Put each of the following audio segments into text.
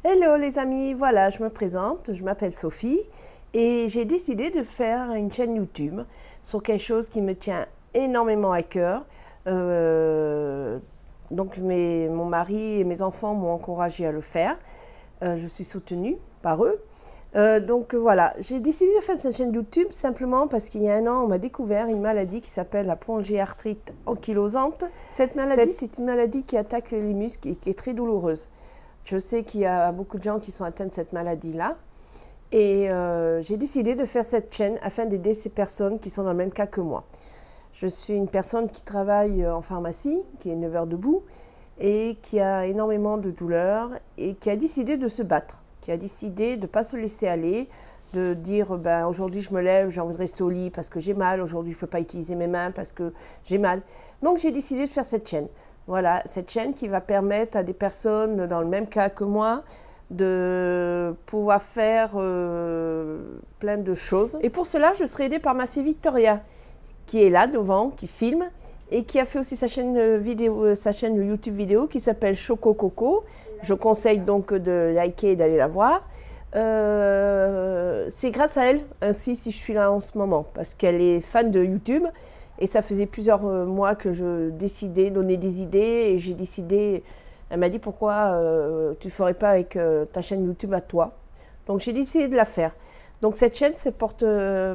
Hello les amis, voilà, je me présente, je m'appelle Sophie et j'ai décidé de faire une chaîne YouTube sur quelque chose qui me tient énormément à cœur. Donc mon mari et mes enfants m'ont encouragée à le faire. Je suis soutenue par eux. Voilà, j'ai décidé de faire cette chaîne YouTube simplement parce qu'il y a un an, on m'a découvert une maladie qui s'appelle la polyarthrite ankylosante. Cette maladie, c'est une maladie qui attaque les muscles et qui est très douloureuse. Je sais qu'il y a beaucoup de gens qui sont atteints de cette maladie-là. Et j'ai décidé de faire cette chaîne afin d'aider ces personnes qui sont dans le même cas que moi. Je suis une personne qui travaille en pharmacie, qui est 9 heures debout, et qui a énormément de douleurs et qui a décidé de se battre, qui a décidé de ne pas se laisser aller, de dire aujourd'hui je me lève, j'ai envie de rester au lit parce que j'ai mal, aujourd'hui je ne peux pas utiliser mes mains parce que j'ai mal. Donc j'ai décidé de faire cette chaîne. Voilà, cette chaîne qui va permettre à des personnes dans le même cas que moi de pouvoir faire plein de choses. Et pour cela, je serai aidée par ma fille Victoria, qui est là devant, qui filme et qui a fait aussi sa chaîne YouTube vidéo qui s'appelle Choco Coco. Je conseille donc de liker et d'aller la voir. C'est grâce à elle ainsi si je suis là en ce moment, parce qu'elle est fan de YouTube. Et ça faisait plusieurs mois que je décidais, donnais des idées, et j'ai décidé, elle m'a dit pourquoi tu ne ferais pas avec ta chaîne YouTube à toi. Donc j'ai décidé de la faire. Donc cette chaîne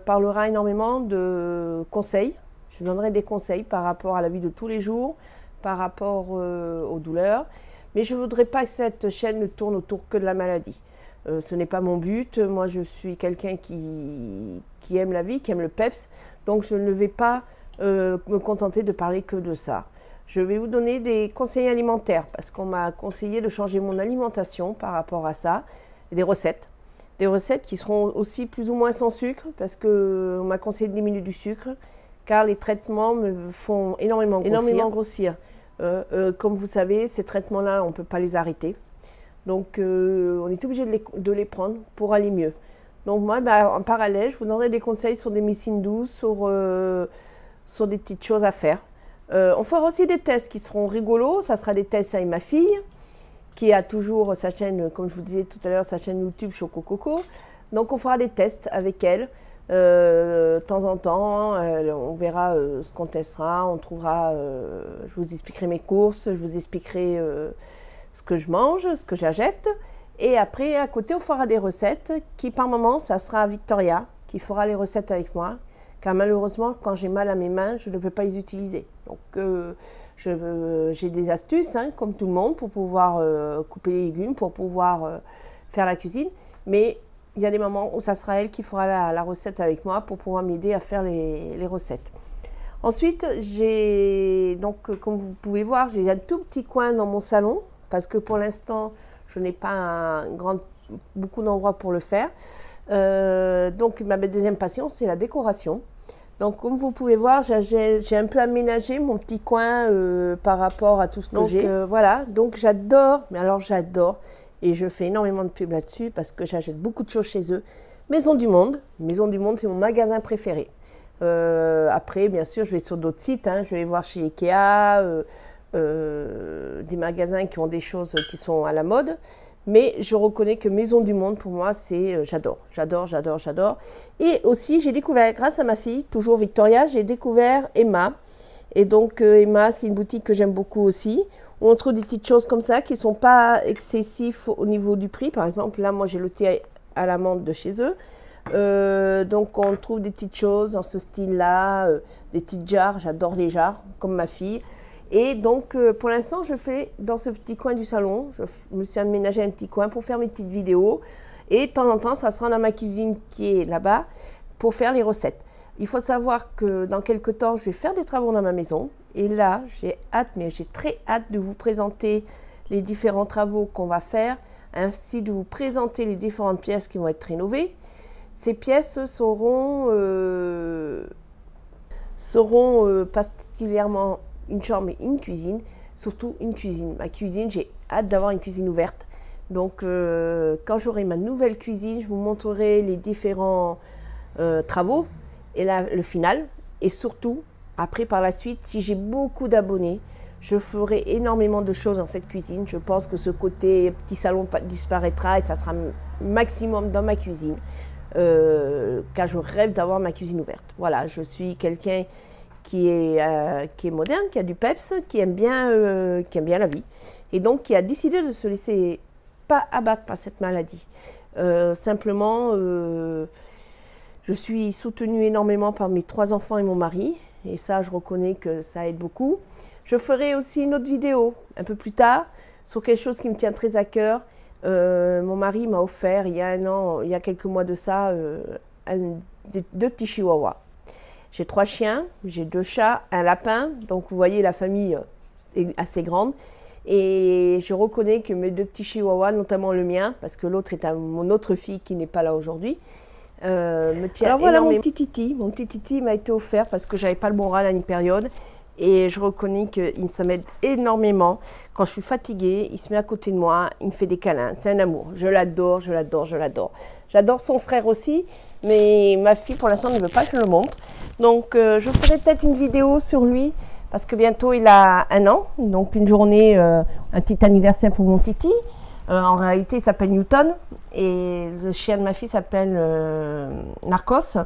parlera énormément de conseils. Je donnerai des conseils par rapport à la vie de tous les jours, par rapport aux douleurs. Mais je ne voudrais pas que cette chaîne ne tourne autour que de la maladie. Ce n'est pas mon but. Moi je suis quelqu'un qui aime la vie, qui aime le peps. Donc je ne vais pas me contenter de parler que de ça. Je vais vous donner des conseils alimentaires parce qu'on m'a conseillé de changer mon alimentation par rapport à ça. Et des recettes qui seront aussi plus ou moins sans sucre parce qu'on m'a conseillé de diminuer du sucre car les traitements me font énormément grossir. Comme vous savez, ces traitements-là, on ne peut pas les arrêter. Donc on est obligé de les prendre pour aller mieux. Donc moi, en parallèle, je vous donnerai des conseils sur des médecines douces, sur des petites choses à faire. On fera aussi des tests qui seront rigolos. Ça sera des tests avec ma fille, qui a toujours sa chaîne, comme je vous disais tout à l'heure, sa chaîne YouTube Choco Coco. Donc on fera des tests avec elle. De temps en temps, on verra ce qu'on testera. On trouvera, je vous expliquerai mes courses, je vous expliquerai ce que je mange, ce que j'achète. Et après, à côté, on fera des recettes qui, par moment, ça sera Victoria qui fera les recettes avec moi. Car malheureusement, quand j'ai mal à mes mains, je ne peux pas les utiliser. Donc, j'ai des astuces, hein, comme tout le monde, pour pouvoir couper les légumes, pour pouvoir faire la cuisine. Mais il y a des moments où ça sera elle qui fera la recette avec moi pour pouvoir m'aider à faire les recettes. Ensuite, donc, comme vous pouvez voir, j'ai un tout petit coin dans mon salon, parce que pour l'instant, je n'ai pas beaucoup d'endroits pour le faire. Donc ma deuxième passion, c'est la décoration. Donc comme vous pouvez voir, j'ai un peu aménagé mon petit coin par rapport à tout ce que j'ai. Voilà, donc j'adore, mais alors j'adore, et je fais énormément de pub là-dessus parce que j'achète beaucoup de choses chez eux. Maison du Monde, c'est mon magasin préféré. Après, bien sûr, je vais sur d'autres sites, hein, je vais voir chez Ikea, des magasins qui ont des choses qui sont à la mode. Mais je reconnais que Maison du Monde, pour moi, c'est j'adore. Et aussi, j'ai découvert, grâce à ma fille, toujours Victoria, j'ai découvert Emma. Et donc, Emma, c'est une boutique que j'aime beaucoup aussi, où on trouve des petites choses comme ça qui ne sont pas excessifs au niveau du prix. Par exemple, là, moi, j'ai le thé à l'amande de chez eux. Donc, on trouve des petites choses dans ce style-là, des petites jarres. J'adore les jarres, comme ma fille. Et donc, pour l'instant, je fais dans ce petit coin du salon, je me suis aménagé un petit coin pour faire mes petites vidéos. Et de temps en temps, ça sera dans ma cuisine qui est là-bas pour faire les recettes. Il faut savoir que dans quelques temps, je vais faire des travaux dans ma maison. Et là, j'ai hâte, mais j'ai très hâte de vous présenter les différents travaux qu'on va faire, ainsi de vous présenter les différentes pièces qui vont être rénovées. Ces pièces seront particulièrement une chambre et une cuisine, surtout une cuisine. Ma cuisine, j'ai hâte d'avoir une cuisine ouverte. Donc, quand j'aurai ma nouvelle cuisine, je vous montrerai les différents travaux et le final. Et surtout, après, par la suite, si j'ai beaucoup d'abonnés, Je ferai énormément de choses dans cette cuisine. Je pense que ce côté petit salon disparaîtra et ça sera maximum dans ma cuisine. Car je rêve d'avoir ma cuisine ouverte. Voilà, je suis quelqu'un qui est moderne, qui a du peps, qui aime bien la vie. Et donc qui a décidé de se laisser pas abattre par cette maladie. Simplement, je suis soutenue énormément par mes 3 enfants et mon mari. Et ça, je reconnais que ça aide beaucoup. Je ferai aussi une autre vidéo un peu plus tard sur quelque chose qui me tient très à cœur. Mon mari m'a offert il y a 1 an, il y a quelques mois de ça, 2 petits chihuahuas. J'ai 3 chiens, j'ai 2 chats, un lapin. Donc vous voyez, la famille est assez grande. Et je reconnais que mes 2 petits chihuahuas, notamment le mien, parce que l'autre est à mon autre fille qui n'est pas là aujourd'hui, me tient énormément. Alors voilà mon petit Titi. Mon petit Titi m'a été offert parce que j'avais pas le moral à une période. Et je reconnais que ça m'aide énormément. Quand je suis fatiguée, il se met à côté de moi, il me fait des câlins. C'est un amour. Je l'adore, je l'adore, je l'adore. J'adore son frère aussi, mais ma fille, pour l'instant, ne veut pas que je le montre. Donc, je ferai peut-être une vidéo sur lui, parce que bientôt, il a 1 an. Donc, une journée, un petit anniversaire pour mon Titi. En réalité, il s'appelle Newton. Et le chien de ma fille s'appelle Narcos.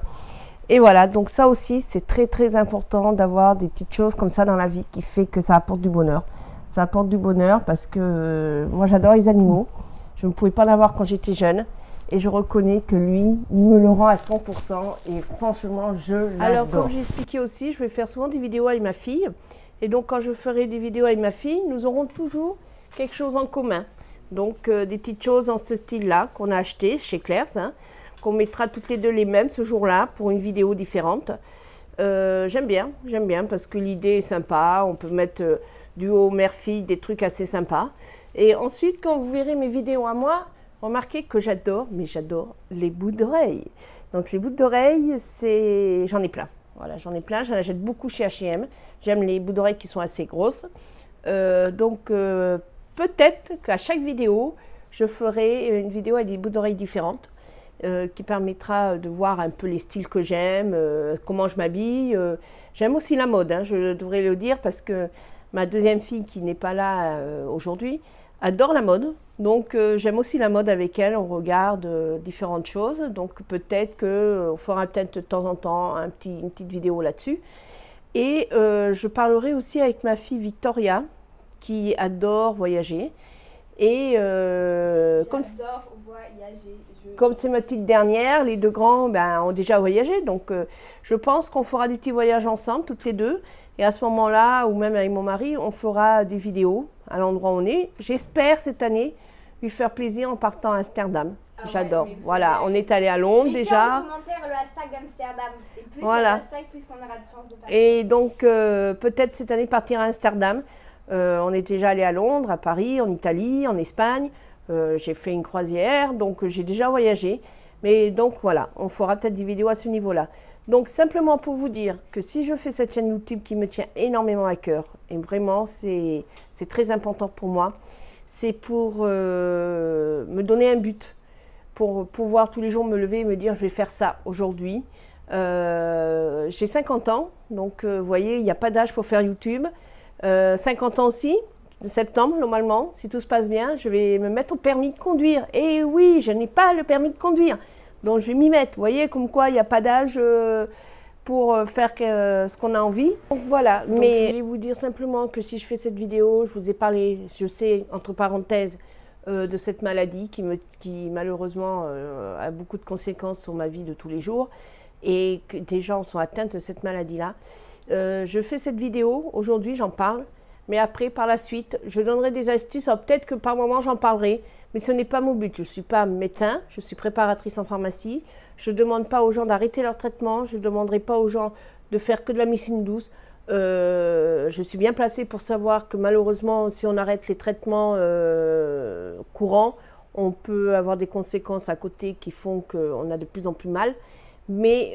Et voilà, donc ça aussi, c'est très très important d'avoir des petites choses comme ça dans la vie qui fait que ça apporte du bonheur. Ça apporte du bonheur parce que moi j'adore les animaux. Je ne pouvais pas en avoir quand j'étais jeune. Et je reconnais que lui, il me le rend à 100%. Et franchement, je l'adore. Alors comme j'ai expliqué aussi, je vais faire souvent des vidéos avec ma fille. Et donc quand je ferai des vidéos avec ma fille, nous aurons toujours quelque chose en commun. Donc des petites choses en ce style-là qu'on a acheté chez Claire's, hein, qu'on mettra toutes les 2 les mêmes ce jour-là pour une vidéo différente. J'aime bien parce que l'idée est sympa. On peut mettre duo mère-fille, des trucs assez sympas. Et ensuite, quand vous verrez mes vidéos à moi, remarquez que j'adore les bouts d'oreilles. Donc les bouts d'oreilles, j'en ai plein. Voilà, j'en ai plein. J'en achète beaucoup chez H&M. J'aime les bouts d'oreilles qui sont assez grosses. Donc peut-être qu'à chaque vidéo, je ferai une vidéo avec des bouts d'oreilles différentes. Qui permettra de voir un peu les styles que j'aime, comment je m'habille. J'aime aussi la mode, hein, je devrais le dire, parce que ma 2e fille, qui n'est pas là aujourd'hui, adore la mode. Donc j'aime aussi la mode avec elle, on regarde différentes choses. Donc peut-être qu'on fera peut-être de temps en temps une petite vidéo là-dessus. Et je parlerai aussi avec ma fille Victoria, qui adore voyager. Et comme c'est ma petite dernière, les 2 grands ont déjà voyagé. Donc je pense qu'on fera des petits voyages ensemble, toutes les 2. Et à ce moment-là, ou même avec mon mari, on fera des vidéos à l'endroit où on est. J'espère cette année lui faire plaisir en partant à Amsterdam. Ah j'adore. Ouais, voilà, on est allé à Londres déjà. En commentaire le hashtag Amsterdam. Et plus voilà. Le hashtag, plus qu'on aura de chance de partir. Et donc peut-être cette année partir à Amsterdam. On est déjà allé à Londres, à Paris, en Italie, en Espagne. J'ai fait une croisière, donc j'ai déjà voyagé. Mais donc voilà, on fera peut-être des vidéos à ce niveau-là. Donc simplement pour vous dire que si je fais cette chaîne YouTube qui me tient énormément à cœur, et vraiment c'est très important pour moi, c'est pour me donner un but, pour pouvoir tous les jours me lever et me dire je vais faire ça aujourd'hui. J'ai 50 ans, donc vous voyez, il n'y a pas d'âge pour faire YouTube. 50 ans aussi, septembre normalement, si tout se passe bien, je vais me mettre au permis de conduire. Et oui, je n'ai pas le permis de conduire, donc je vais m'y mettre. Vous voyez, comme quoi il n'y a pas d'âge pour faire ce qu'on a envie. Donc voilà, donc, mais je voulais vous dire simplement que si je fais cette vidéo, je vous ai parlé, je sais, entre parenthèses, de cette maladie qui malheureusement a beaucoup de conséquences sur ma vie de tous les jours et que des gens sont atteints de cette maladie-là. Je fais cette vidéo, aujourd'hui j'en parle, mais après par la suite je donnerai des astuces, peut-être que par moment j'en parlerai, mais ce n'est pas mon but. Je ne suis pas médecin, je suis préparatrice en pharmacie, je ne demande pas aux gens d'arrêter leur traitement, je ne demanderai pas aux gens de faire que de la médecine douce. Je suis bien placée pour savoir que malheureusement si on arrête les traitements courants, on peut avoir des conséquences à côté qui font qu'on a de plus en plus mal. Mais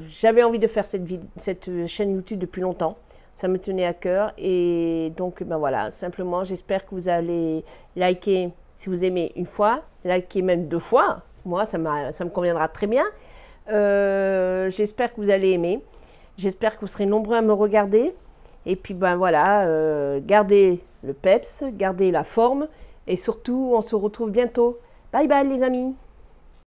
j'avais envie de faire cette chaîne YouTube depuis longtemps. Ça me tenait à cœur. Et donc, ben voilà, simplement, j'espère que vous allez liker si vous aimez une fois, liker même 2 fois. Moi, ça me conviendra très bien. J'espère que vous allez aimer. J'espère que vous serez nombreux à me regarder. Et puis ben voilà, gardez le peps, gardez la forme et surtout on se retrouve bientôt. Bye bye les amis!